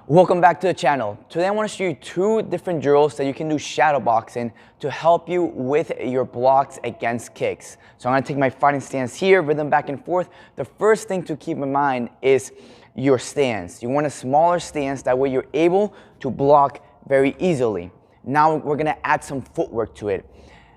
Welcome back to the channel. Today I want to show you two different drills that you can do shadow boxing to help you with your blocks against kicks. So I'm going to take my fighting stance here, rhythm back and forth. The first thing to keep in mind is your stance. You want a smaller stance, that way you're able to block very easily. Now we're going to add some footwork to it.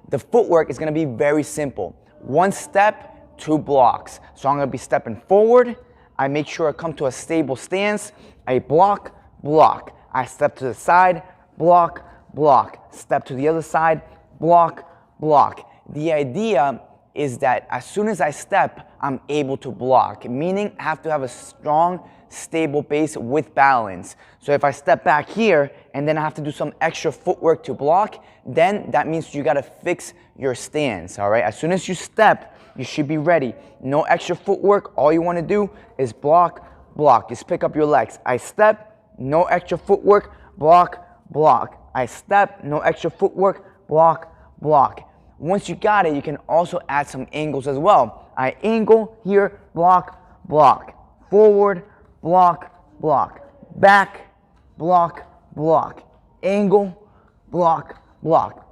The footwork is going to be very simple. One step, two blocks. So I'm going to be stepping forward. I make sure I come to a stable stance. I block, block. I step to the side, block, block. Step to the other side, block, block. The idea is that as soon as I step, I'm able to block, meaning I have to have a strong, stable base with balance. So if I step back here and then I have to do some extra footwork to block, then that means you gotta fix your stance, all right? As soon as you step, you should be ready. No extra footwork. All you wanna do is block, block. Just pick up your legs. I step, no extra footwork, block, block. I step, no extra footwork, block, block. Once you got it, you can also add some angles as well. I angle here, block, block. Forward, block, block. Back, block, block. Angle, block, block.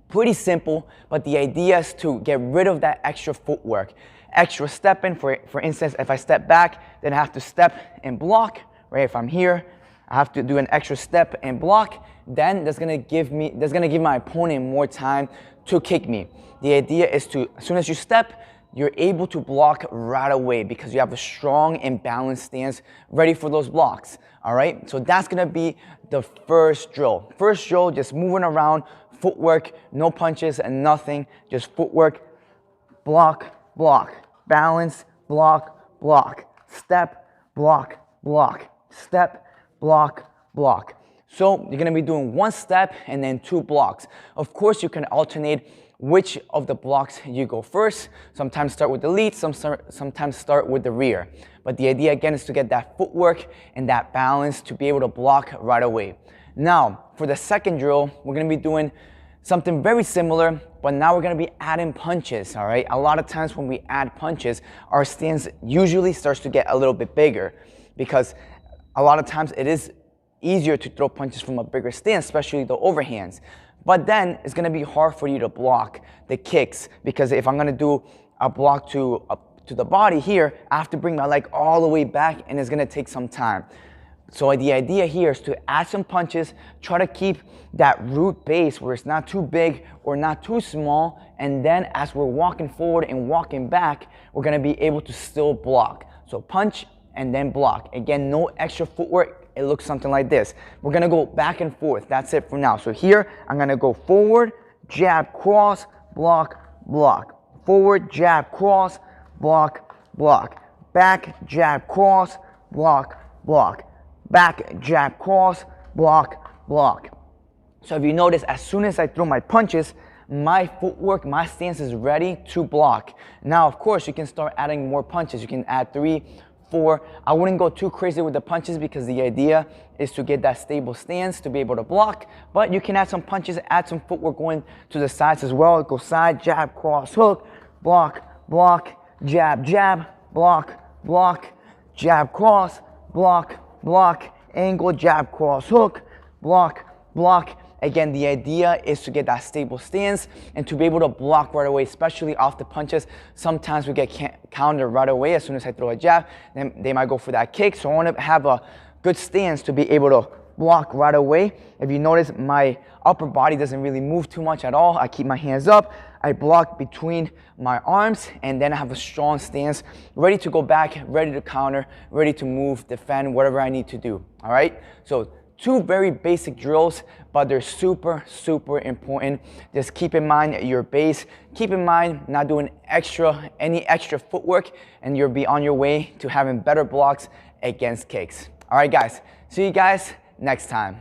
Pretty simple, but the idea is to get rid of that extra footwork. Extra stepping, for instance, if I step back, then I have to step and block, right? If I'm here, I have to do an extra step and block, then that's gonna give my opponent more time to kick me. The idea is to, as soon as you step, you're able to block right away because you have a strong and balanced stance ready for those blocks, all right? So that's gonna be the first drill. First drill, just moving around, footwork, no punches and nothing, just footwork, block, block, balance, block, block, step, block, block, step, block, block. So you're gonna be doing one step and then two blocks. Of course, you can alternate which of the blocks you go first. Sometimes start with the lead, sometimes start with the rear. But the idea again is to get that footwork and that balance to be able to block right away. Now, for the second drill, we're gonna be doing something very similar, but now we're gonna be adding punches, all right? A lot of times when we add punches, our stance usually starts to get a little bit bigger because a lot of times it is easier to throw punches from a bigger stance, especially the overhands. But then it's gonna be hard for you to block the kicks because if I'm gonna do a block to the body here, I have to bring my leg all the way back and it's gonna take some time. So the idea here is to add some punches, try to keep that root base where it's not too big or not too small, and then as we're walking forward and walking back, we're gonna be able to still block. So punch and then block. Again, no extra footwork. It looks something like this. We're gonna go back and forth. That's it for now. So here, I'm gonna go forward, jab, cross, block, block. Forward, jab, cross, block, block. Back, jab, cross, block, block. Back, jab, cross, block, block. So if you notice, as soon as I throw my punches, my footwork, my stance is ready to block. Now, of course, you can start adding more punches. You can add 3, 4. I wouldn't go too crazy with the punches because the idea is to get that stable stance to be able to block, but you can add some punches, add some footwork going to the sides as well. Go side, jab, cross, hook, block, block, jab, jab, block, block, jab, cross, block, block, angle, jab, cross, hook, block, block. Again, the idea is to get that stable stance and to be able to block right away, especially off the punches. Sometimes we get countered right away as soon as I throw a jab, then they might go for that kick. So I want to have a good stance to be able to block right away. If you notice, my upper body doesn't really move too much at all. I keep my hands up. I block between my arms, and then I have a strong stance, ready to go back, ready to counter, ready to move, defend, whatever I need to do, all right? So two very basic drills, but they're super, super important. Just keep in mind your base. Keep in mind not doing any extra footwork, and you'll be on your way to having better blocks against kicks. All right, guys. See you guys next time.